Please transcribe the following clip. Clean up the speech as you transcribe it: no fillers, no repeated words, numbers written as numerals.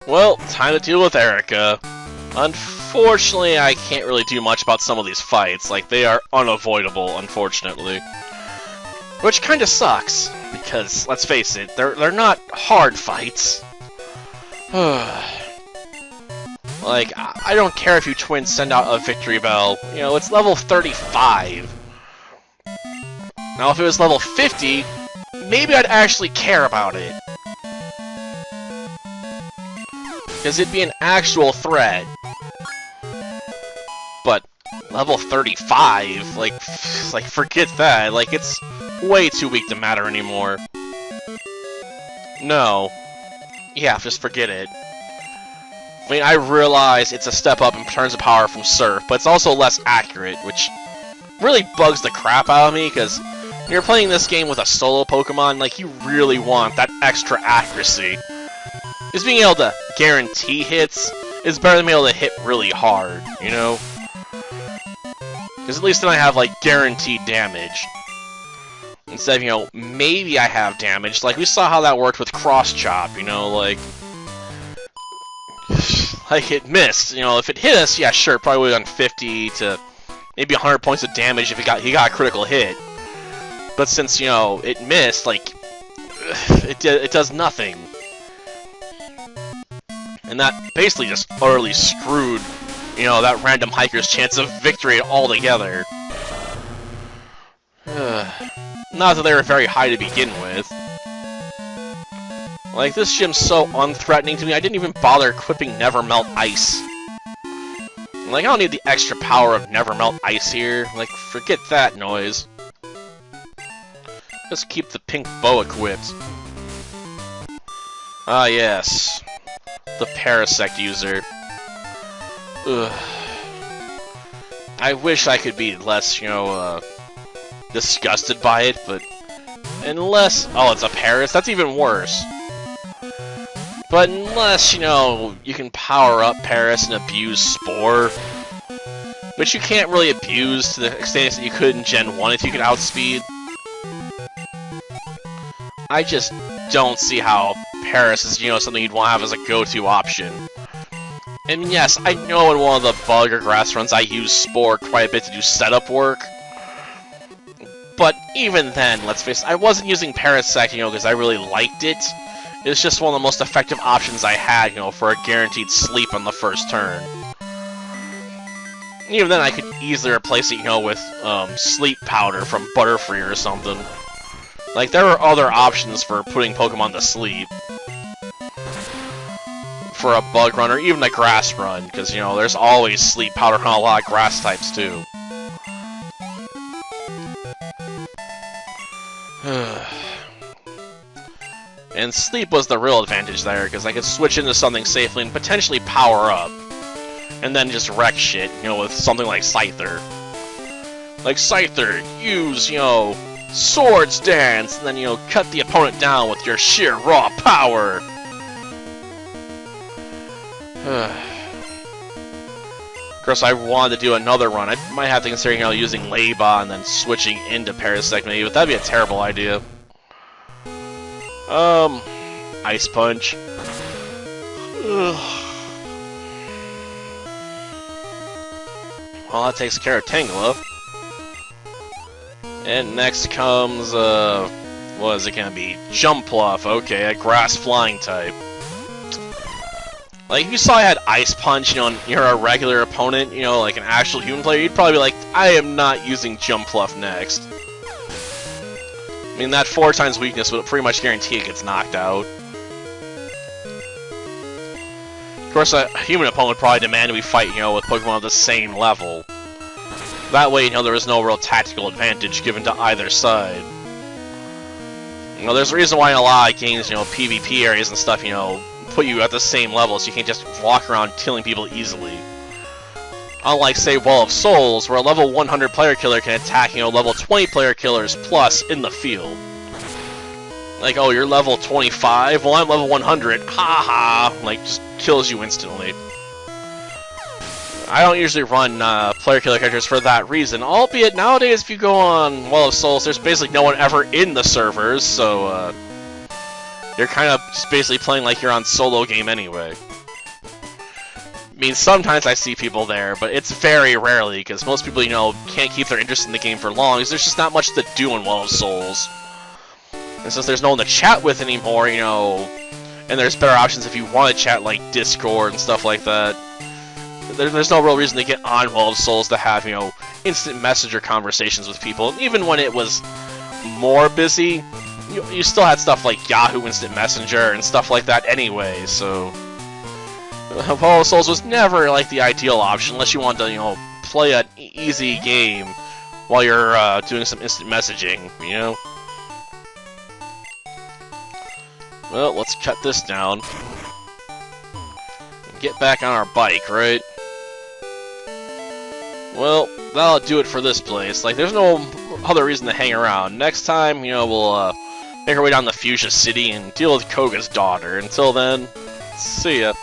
Well, time to deal with Erika. Unfortunately, I can't really do much about some of these fights. Like, they are unavoidable, unfortunately. Which kinda sucks, because, let's face it, they're not hard fights. Like, I don't care if you twins send out a victory bell. You know, it's level 35. Now, if it was level 50, maybe I'd actually care about it. Because it'd be an actual threat. But level 35, like forget that. Like, it's way too weak to matter anymore. No. Yeah, just forget it. I mean, I realize it's a step up in terms of power from Surf, but it's also less accurate, which really bugs the crap out of me, because when you're playing this game with a solo Pokemon, like, you really want that extra accuracy. Just being able to guarantee hits is better than being able to hit really hard, you know? Because at least then I have, like, guaranteed damage. Instead of, you know, maybe I have damage. Like, we saw how that worked with Cross Chop, you know, like... like, it missed. You know, if it hit us, yeah, sure, probably would have done 50 to maybe 100 points of damage if he got a critical hit. But since, you know, it missed, like, it does nothing. And that basically just utterly screwed, you know, that random hiker's chance of victory altogether. Not that they were very high to begin with. Like, this gym's so unthreatening to me, I didn't even bother equipping Never Melt Ice. Like, I don't need the extra power of Never Melt Ice here. Like, forget that noise. Just keep the pink bow equipped. Ah, yes. The Parasect user. Ugh. I wish I could be less, you know, disgusted by it, but unless... Oh, it's a Paras? That's even worse. But unless, you know, you can power up Paras and abuse Spore, which you can't really abuse to the extent that you could in Gen 1 if you could outspeed, I just don't see how Paras is, you know, something you'd want to have as a go-to option. And yes, I know in one of the bug or grass runs I use Spore quite a bit to do setup work. But even then, let's face it, I wasn't using Parasect, you know, because I really liked it. It's just one of the most effective options I had, you know, for a guaranteed sleep on the first turn. Even then, I could easily replace it, you know, with Sleep Powder from Butterfree or something. Like, there were other options for putting Pokemon to sleep. For a bug run, or even a grass run, because, you know, there's always Sleep Powder on a lot of grass types, too. And sleep was the real advantage there, because I could switch into something safely and potentially power up. And then just wreck shit, you know, with something like Scyther. Like, Scyther, use, you know, Swords Dance, and then, you know, cut the opponent down with your sheer raw power. Of course, I wanted to do another run. I might have to consider, you know, using Leba and then switching into Parasect maybe, but that'd be a terrible idea. Ice Punch. Ugh. Well, that takes care of Tangela. And next comes, what is it gonna be? Jumpluff, okay, a grass flying type. Like, if you saw I had Ice Punch, you know, and you're a regular opponent, you know, like an actual human player, you'd probably be like, I am not using Jumpluff next. I mean, that 4 times weakness would pretty much guarantee it gets knocked out. Of course, a human opponent would probably demand we fight, you know, with Pokemon of the same level. That way, you know, there is no real tactical advantage given to either side. You know, there's a reason why in a lot of games, you know, PvP areas and stuff, you know, put you at the same level so you can't just walk around killing people easily. Unlike, say, Wall of Souls, where a level 100 player killer can attack, you know, level 20 player killers plus in the field. Like, oh, you're level 25? Well, I'm level 100. Ha ha! Like, just kills you instantly. I don't usually run player killer characters for that reason, albeit nowadays if you go on Wall of Souls, there's basically no one ever in the servers, so you're kind of just basically playing like you're on solo game anyway. mean, sometimes I see people there, but it's very rarely, because most people, you know, can't keep their interest in the game for long, because there's just not much to do in Well of Souls. And since there's no one to chat with anymore, you know, and there's better options if you want to chat, like Discord and stuff like that, there's no real reason to get on Well of Souls to have, you know, instant messenger conversations with people. Even when it was more busy, you still had stuff like Yahoo Instant Messenger and stuff like that anyway, so... Well of Souls was never, like, the ideal option unless you want to, you know, play an easy game while you're doing some instant messaging, you know? Well, let's cut this down. And get back on our bike, right? Well, that'll do it for this place. Like, there's no other reason to hang around. Next time, you know, we'll make our way down to Fuchsia City and deal with Koga's daughter. Until then, see ya.